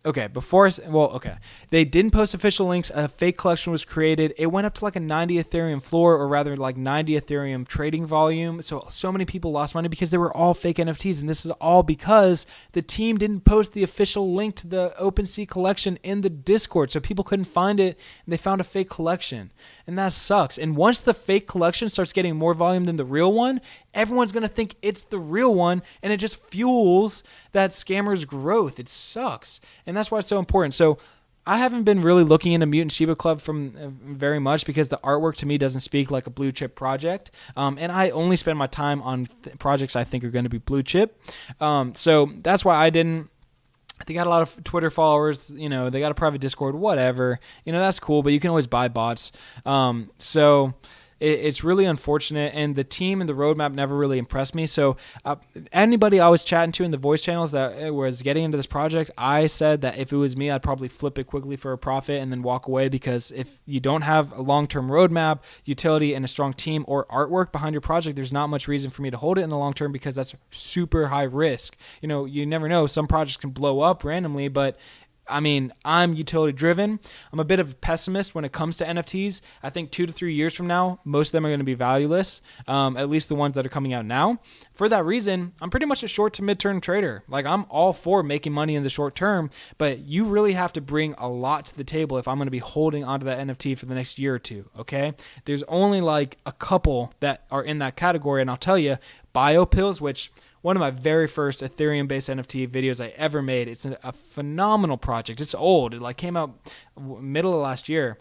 S1: they didn't post official links. A fake collection was created. It went up to like a 90 Ethereum floor, or rather like 90 Ethereum trading volume. So many people lost money because they were all fake NFTs. And this is all because the team didn't post the official link to the OpenSea collection in the Discord. So people couldn't find it, and they found a fake collection. And that sucks. And once the fake collection starts getting more volume than the real one, everyone's going to think it's the real one, and it just fuels that scammer's growth. It sucks. And that's why it's so important. So I haven't been really looking into Mutant Shiba Club from very much because the artwork to me doesn't speak like a blue chip project. And I only spend my time on projects I think are going to be blue chip. So that's why I didn't. They got a lot of Twitter followers, they got a private Discord, whatever. That's cool, but you can always buy bots. So it's really unfortunate, and the team and the roadmap never really impressed me. So anybody I was chatting to in the voice channels that was getting into this project, I said that if it was me, I'd probably flip it quickly for a profit and then walk away, because if you don't have a long-term roadmap, utility, and a strong team or artwork behind your project, there's not much reason for me to hold it in the long term, because that's super high risk. You never know. Some projects can blow up randomly, but I'm utility driven. I'm a bit of a pessimist when it comes to NFTs. I think 2 to 3 years from now, most of them are going to be valueless, at least the ones that are coming out now. For that reason, I'm pretty much a short to mid-term trader. Like, I'm all for making money in the short term, but you really have to bring a lot to the table if I'm going to be holding onto that NFT for the next year or two, okay? There's only like a couple that are in that category, and I'll tell you, BioPills, which one of my very first Ethereum-based NFT videos I ever made. It's a phenomenal project. It's old. It came out middle of last year.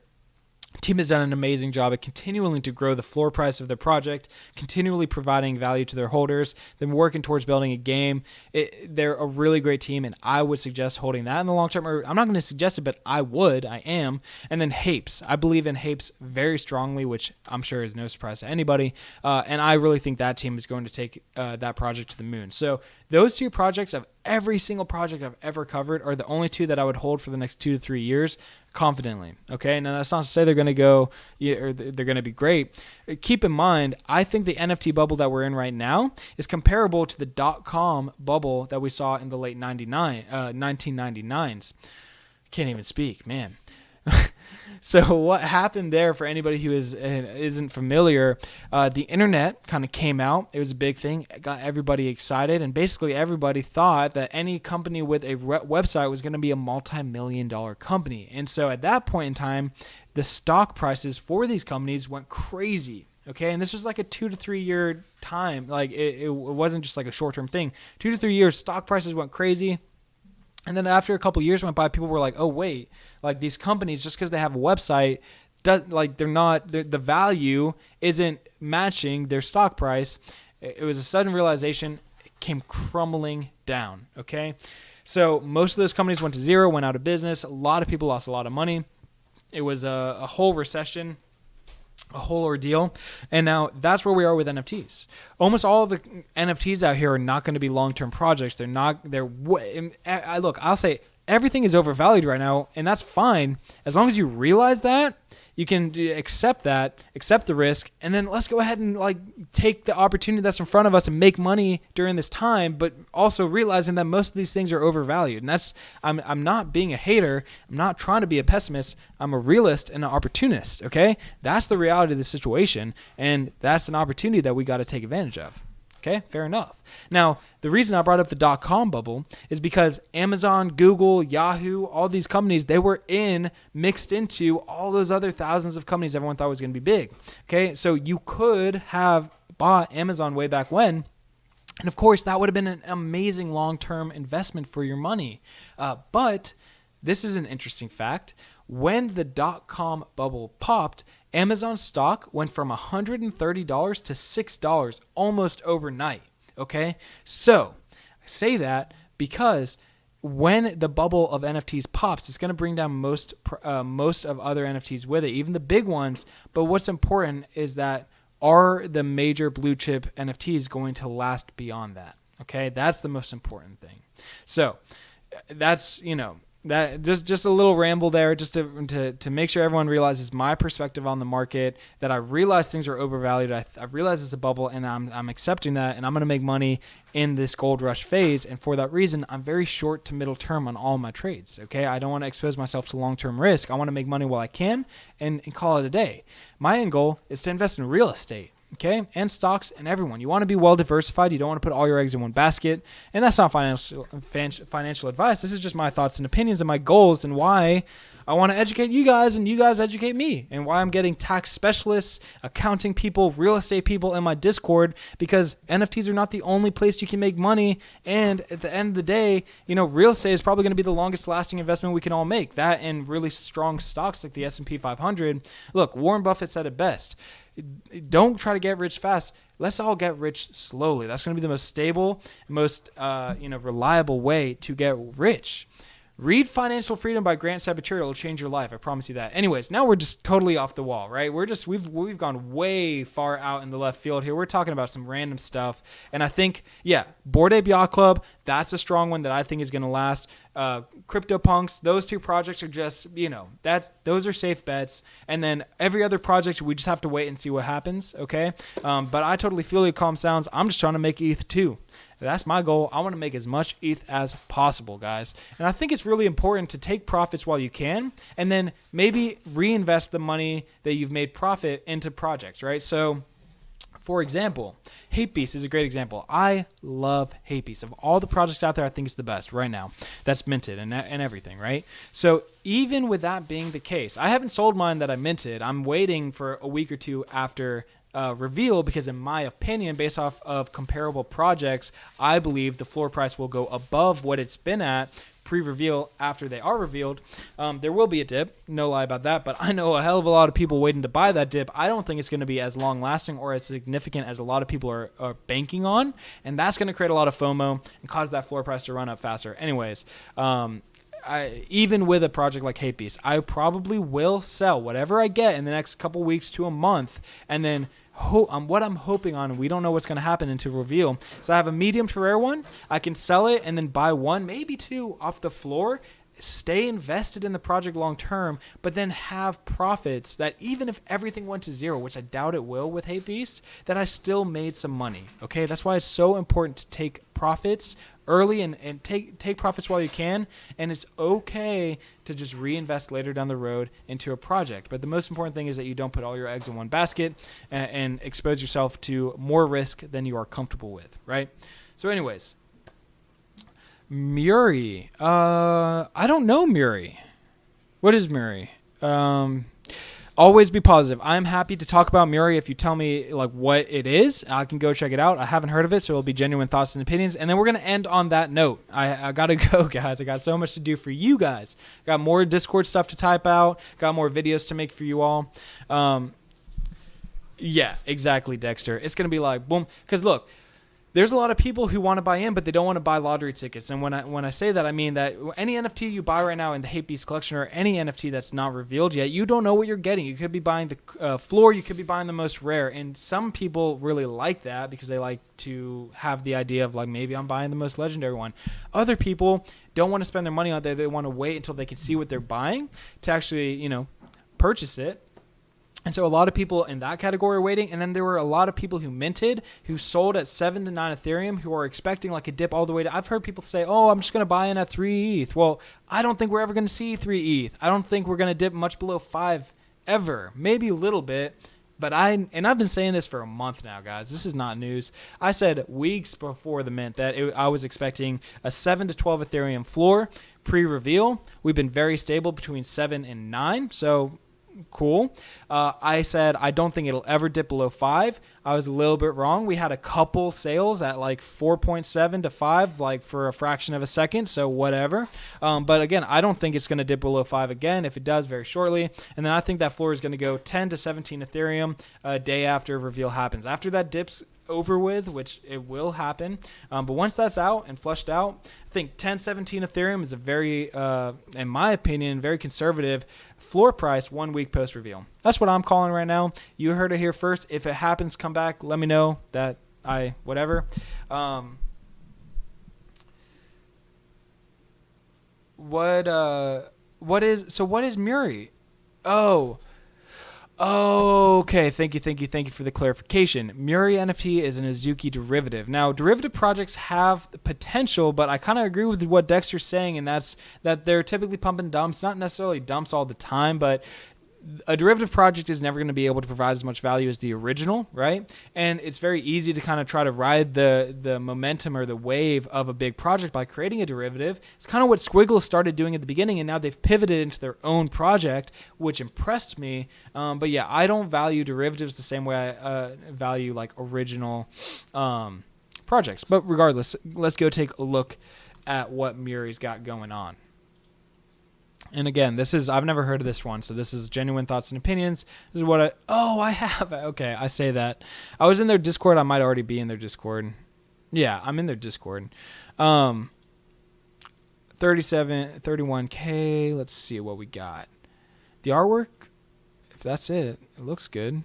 S1: Team has done an amazing job at continuing to grow the floor price of their project, continually providing value to their holders, then working towards building a game. They're a really great team, and I would suggest holding that in the long term. Or I'm not going to suggest it, but I am. And then Hapes. I believe in Hapes very strongly, which I'm sure is no surprise to anybody. And I really think that team is going to take that project to the moon. So those two projects, of every single project I've ever covered, are the only two that I would hold for the next 2 to 3 years confidently. Okay, now that's not to say they're going to go, or they're going to be great. Keep in mind, I think the NFT bubble that we're in right now is comparable to the .com bubble that we saw in the late 1999s. Can't even speak, man. So what happened there, for anybody who isn't familiar, the internet kind of came out. It was a big thing. It got everybody excited, and basically everybody thought that any company with a website was going to be a multi-million-dollar company. And so at that point in time, the stock prices for these companies went crazy. Okay, and this was like a 2 to 3 year time. Like it wasn't just like a short-term thing. 2 to 3 years, stock prices went crazy. And then after a couple years went by, people were like, "Oh wait, like these companies, just because they have a website, the value isn't matching their stock price." It was a sudden realization. It came crumbling down. Okay, so most of those companies went to zero, went out of business. A lot of people lost a lot of money. It was a whole recession, a whole ordeal. And now that's where we are with NFTs. Almost all of the NFTs out here are not going to be long-term projects. I'll say everything is overvalued right now, and that's fine. As long as you realize that, you can accept the risk, and then let's go ahead and take the opportunity that's in front of us and make money during this time, but also realizing that most of these things are overvalued. And that's, I'm not being a hater. I'm not trying to be a pessimist. I'm a realist and an opportunist, okay? That's the reality of the situation, and that's an opportunity that we got to take advantage of. Okay, fair enough. Now, the reason I brought up the dot-com bubble is because Amazon, Google, Yahoo, all these companies, they were mixed into all those other thousands of companies everyone thought was going to be big. Okay, so you could have bought Amazon way back when, and of course, that would have been an amazing long-term investment for your money. But this is an interesting fact. When the dot-com bubble popped, Amazon stock went from $130 to $6 almost overnight. Okay, so I say that because when the bubble of NFTs pops, it's going to bring down most of other NFTs with it, even the big ones. But what's important is that are the major blue chip NFTs going to last beyond that? Okay, that's the most important thing. So that's, that just a little ramble there, just to make sure everyone realizes my perspective on the market, that I realize things are overvalued. I realize it's a bubble, and I'm accepting that, and I'm going to make money in this gold rush phase. And for that reason, I'm very short to middle term on all my trades. Okay, I don't want to expose myself to long-term risk. I want to make money while I can and call it a day. My end goal is to invest in real estate. Okay, and stocks, and everyone. You want to be well diversified. You don't want to put all your eggs in one basket. And that's not financial advice. This is just my thoughts and opinions and my goals and why I want to educate you guys and you guys educate me, and why I'm getting tax specialists, accounting people, real estate people in my Discord, because NFTs are not the only place you can make money. And at the end of the day, real estate is probably going to be the longest lasting investment we can all make. That and really strong stocks like the S&P 500. Look, Warren Buffett said it best. Don't try to get rich fast. Let's all get rich slowly. That's going to be the most stable, most reliable way to get rich. Read Financial Freedom by Grant Sabattier. It'll change your life. I promise you that. Anyways, now we're just totally off the wall, right? We've gone way far out in the left field here. We're talking about some random stuff. And I think, Bored Ape Yacht Club, that's a strong one that I think is going to last. CryptoPunks, those two projects are just, those are safe bets. And then every other project, we just have to wait and see what happens, okay? But I totally feel your calm sounds. I'm just trying to make ETH too. That's my goal. I want to make as much ETH as possible, guys. And I think it's really important to take profits while you can, and then maybe reinvest the money that you've made profit into projects, right? So, for example, Hatebeast is a great example. I love Hatebeast. Of all the projects out there, I think it's the best right now. That's minted and everything, right? So even with that being the case, I haven't sold mine that I minted. I'm waiting for a week or two after reveal, because in my opinion, based off of comparable projects, I believe the floor price will go above what it's been at pre-reveal. After they are revealed, there will be a dip, no lie about that, but I know a hell of a lot of people waiting to buy that dip. I don't think it's going to be as long lasting or as significant as a lot of people are banking on, and that's going to create a lot of FOMO and cause that floor price to run up faster. Anyways, even with a project like Hatebeast, I probably will sell whatever I get in the next couple weeks to a month, and then what I'm hoping on, and we don't know what's going to happen until reveal, is I have a medium to rare one. I can sell it and then buy one, maybe two off the floor, stay invested in the project long term, but then have profits that even if everything went to zero, which I doubt it will with Hatebeast, that I still made some money. Okay, that's why it's so important to take profits early and take profits while you can, and it's okay to just reinvest later down the road into a project. But the most important thing is that you don't put all your eggs in one basket and expose yourself to more risk than you are comfortable with, right? So anyways, Muri. I don't know Muri. What is Muri? Always be positive. I'm happy to talk about Muri if you tell me like what it is. I can go check it out. I haven't heard of it, so it'll be genuine thoughts and opinions. And then we're going to end on that note. I got to go, guys. I got so much to do for you guys. Got more Discord stuff to type out. Got more videos to make for you all. Yeah, exactly, Dexter. It's going to be like, boom. Because look, there's a lot of people who want to buy in, but they don't want to buy lottery tickets. And when I say that, I mean that any NFT you buy right now in the Hatebeast collection, or any NFT that's not revealed yet, you don't know what you're getting. You could be buying the floor, you could be buying the most rare. And some people really like that because they like to have the idea of like, maybe I'm buying the most legendary one. Other people don't want to spend their money on that. They want to wait until they can see what they're buying to actually, purchase it. And so a lot of people in that category are waiting. And then there were a lot of people who minted, who sold at 7 to 9 Ethereum, who are expecting like a dip all the way to, I've heard people say, oh, I'm just going to buy in at 3 ETH. Well, I don't think we're ever going to see 3 ETH. I don't think we're going to dip much below 5 ever. Maybe a little bit. But I've been saying this for a month now, guys. This is not news. I said weeks before the mint that I was expecting a 7 to 12 Ethereum floor pre-reveal. We've been very stable between 7 and 9, so cool. I said I don't think it'll ever dip below 5. I was a little bit wrong. We had a couple sales at like 4.7 to 5, like for a fraction of a second, so whatever. But again, I don't think it's going to dip below 5 again. If it does, very shortly. And then I think that floor is going to go 10 to 17 Ethereum a day after reveal happens. After that dips over with, which it will happen. But once that's out and flushed out, I think 1017 Ethereum is a very, in my opinion, very conservative floor price 1 week post reveal. That's what I'm calling right now. You heard it here first. If it happens, come back. Let me know that whatever. What is Muri? Oh, okay. Thank you for the clarification. Muri NFT is an Azuki derivative. Now, derivative projects have the potential, but I kind of agree with what Dexter's saying, and that's that they're typically pump and dumps, not necessarily dumps all the time, but a derivative project is never going to be able to provide as much value as the original, right? And it's very easy to kind of try to ride the momentum or the wave of a big project by creating a derivative. It's kind of what Squiggle started doing at the beginning, and now they've pivoted into their own project, which impressed me. But yeah, I don't value derivatives the same way I value like original projects. But regardless, let's go take a look at what Muri's got going on. And again, I've never heard of this one, so this is genuine thoughts and opinions. This is what I have. Okay, I say that. I was in their Discord. I might already be in their Discord. Yeah, I'm in their Discord. 31K. Let's see what we got. The artwork, if that's it, it looks good.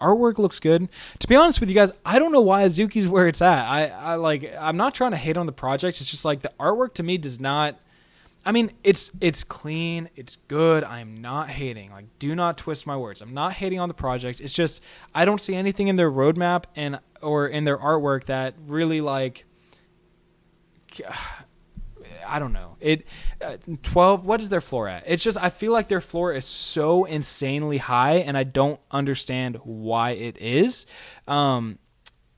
S1: Artwork looks good. To be honest with you guys, I don't know why Azuki's where it's at. I'm not trying to hate on the project. It's just like the artwork to me does not. I mean, it's clean. It's good. I am not hating. Like, do not twist my words. I'm not hating on the project. It's just I don't see anything in their roadmap or in their artwork that really like. I don't know. 12. What is their floor at? It's just I feel like their floor is so insanely high, and I don't understand why it is. 12.45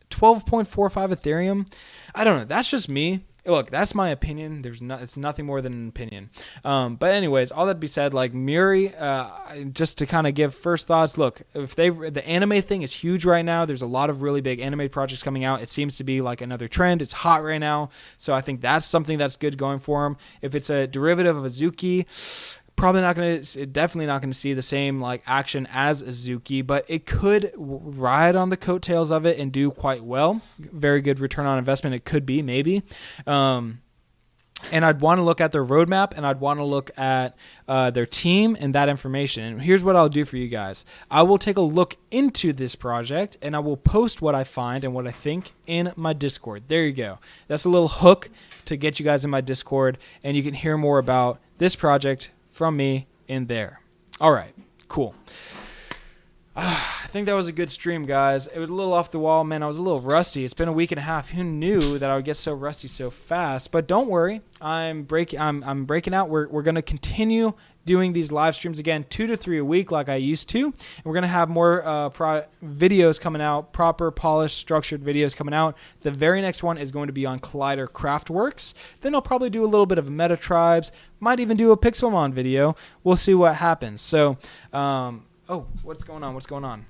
S1: Ethereum. I don't know. That's just me. Look, that's my opinion. It's nothing more than an opinion. But anyways, all that be said, like Muri, just to kind of give first thoughts. Look, if the anime thing is huge right now. There's a lot of really big anime projects coming out. It seems to be like another trend. It's hot right now, so I think that's something that's good going for them. If it's a derivative of Azuki, definitely not gonna see the same like action as Azuki, but it could ride on the coattails of it and do quite well. Very good return on investment. It could be maybe. And I'd want to look at their roadmap, and I'd want to look at their team and that information. And here's what I'll do for you guys. I will take a look into this project, and I will post what I find and what I think in my Discord. There you go. That's a little hook to get you guys in my Discord, and you can hear more about this project from me in there. All right, cool. I think that was a good stream, guys. It was a little off the wall, man. I was a little rusty. It's been a week and a half. Who knew that I would get so rusty so fast? But don't worry, I'm breaking out. We're gonna continue doing these live streams again, 2 to 3 a week, like I used to. And we're gonna have more videos coming out, proper, polished, structured videos coming out. The very next one is going to be on Collider Craftworks. Then I'll probably do a little bit of Meta Tribes. Might even do a Pixelmon video. We'll see what happens. So, oh, what's going on? What's going on?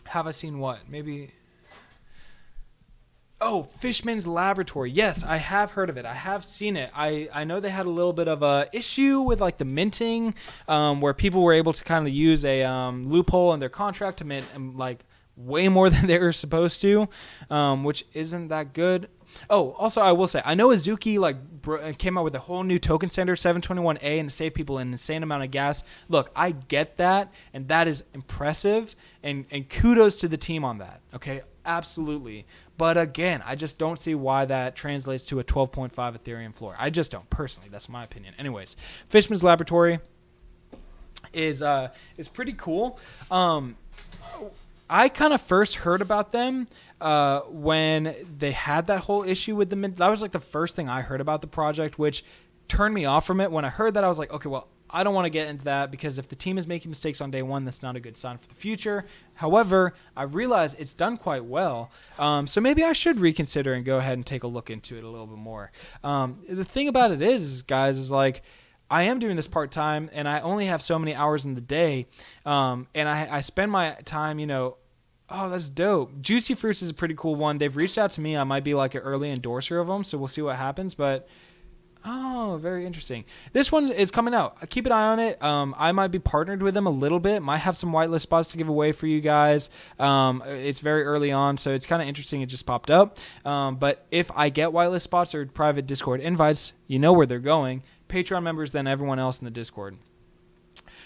S1: Have I seen what? Maybe. Oh, Fishman's Laboratory. Yes, I have heard of it. I have seen it. I know they had a little bit of a issue with like the minting, where people were able to kind of use a loophole in their contract to mint like way more than they were supposed to, which isn't that good. Oh, also I will say, I know Azuki came out with a whole new token standard, 721A, and saved people an insane amount of gas. Look, I get that, and that is impressive, and kudos to the team on that. Okay, absolutely. But again, I just don't see why that translates to a 12.5 Ethereum floor. I just don't, personally. That's my opinion. Anyways, Fishman's Laboratory is pretty cool. I kind of first heard about them when they had that whole issue with the mint. That was like the first thing I heard about the project, which turned me off from it. When I heard that, I was like, okay, well, I don't want to get into that because if the team is making mistakes on day one, that's not a good sign for the future. However, I realize it's done quite well. So maybe I should reconsider and go ahead and take a look into it a little bit more. The thing about it is, guys, is like I am doing this part-time and I only have so many hours in the day. And I spend my time, oh, that's dope. Juicy Fruits is a pretty cool one. They've reached out to me. I might be like an early endorser of them, so we'll see what happens. But oh, very interesting. This one is coming out. Keep an eye on it. I might be partnered with them a little bit. Might have some whitelist spots to give away for you guys. It's very early on, so it's kind of interesting. It just popped up. But if I get whitelist spots or private Discord invites, you know where they're going. Patreon members, then everyone else in the Discord.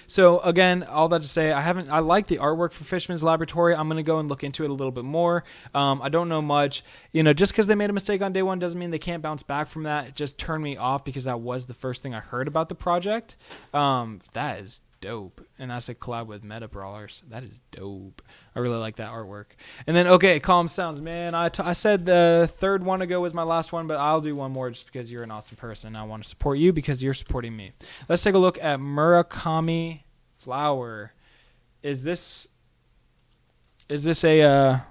S1: So again, all that to say, I like the artwork for Fishman's Laboratory. I'm going to go and look into it a little bit more. I don't know much. Just because they made a mistake on day one doesn't mean they can't bounce back from that. It just turned me off because that was the first thing I heard about the project. That is dope. And that's a collab with Meta Brawlers. That is dope. I really like that artwork. And then, okay, Calm Sounds. Man, I said the third one ago was my last one, but I'll do one more just because you're an awesome person. I want to support you because you're supporting me. Let's take a look at Murakami Flower. Is this a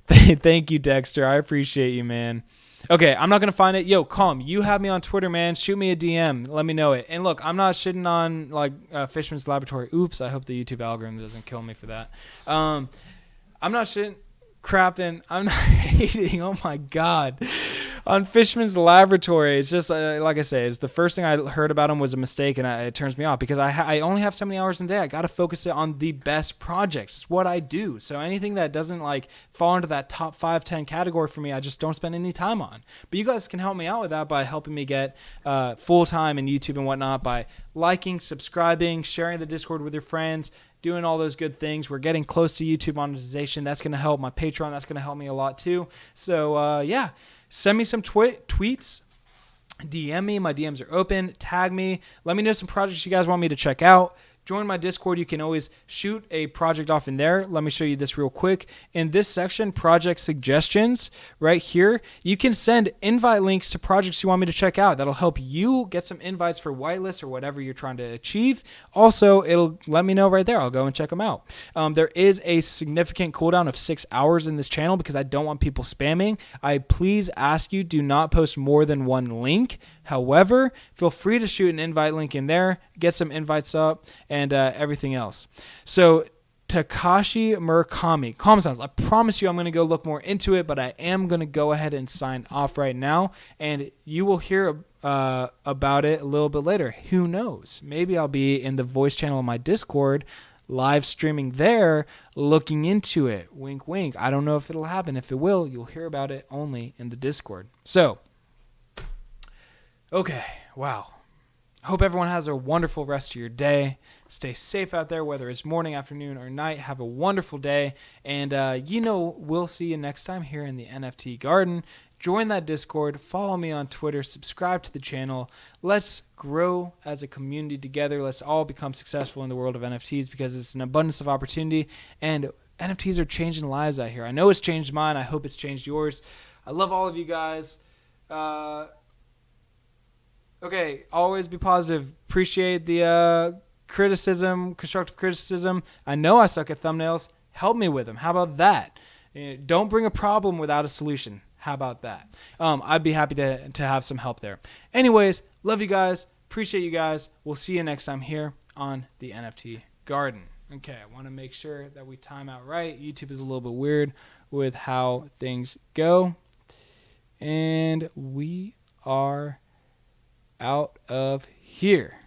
S1: Thank you, Dexter. I appreciate you, man. Okay, I'm not going to find it. Yo, Calm, you have me on Twitter, man. Shoot me a DM. Let me know it. And look, I'm not shitting on Fishman's Laboratory. Oops, I hope the YouTube algorithm doesn't kill me for that. I'm not shitting, crapping. I'm not hating. Oh, my God. On Fishman's Laboratory, it's just like I say, it's the first thing I heard about him was a mistake, and it turns me off because I only have so many hours in a day. I got to focus it on the best projects. It's what I do. So anything that doesn't fall into that top 5, 10 category for me, I just don't spend any time on. But you guys can help me out with that by helping me get full time in YouTube and whatnot by liking, subscribing, sharing the Discord with your friends, doing all those good things. We're getting close to YouTube monetization. That's going to help my Patreon. That's going to help me a lot too. So yeah. Send me some tweets, DM me. My DMs are open. Tag me. Let me know some projects you guys want me to check out. Join my Discord. You can always shoot a project off in there. Let me show you this real quick. In this section, project suggestions, right here, you can send invite links to projects you want me to check out. That'll help you get some invites for whitelist or whatever you're trying to achieve. Also, it'll let me know right there. I'll go and check them out. There is a significant cooldown of 6 hours in this channel because I don't want people spamming. I please ask you, do not post more than one link. However, feel free to shoot an invite link in there, get some invites up, and everything else. So Takashi Murakami, Calm Sounds. I promise you I'm going to go look more into it, but I am going to go ahead and sign off right now, and you will hear about it a little bit later. Who knows? Maybe I'll be in the voice channel of my Discord, live streaming there, looking into it. Wink, wink. I don't know if it'll happen. If it will, you'll hear about it only in the Discord. So, okay, wow. Hope everyone has a wonderful rest of your day. Stay safe out there, whether it's morning, afternoon, or night. Have a wonderful day. And, we'll see you next time here in the NFT Garden. Join that Discord. Follow me on Twitter. Subscribe to the channel. Let's grow as a community together. Let's all become successful in the world of NFTs because it's an abundance of opportunity. And NFTs are changing lives out here. I know it's changed mine. I hope it's changed yours. I love all of you guys. Okay, always be positive. Appreciate the criticism, constructive criticism. I know I suck at thumbnails. Help me with them. How about that? Don't bring a problem without a solution. How about that? I'd be happy to have some help there. Anyways, love you guys. Appreciate you guys. We'll see you next time here on the NFT Garden. Okay, I want to make sure that we time out right. YouTube is a little bit weird with how things go. And we are out of here.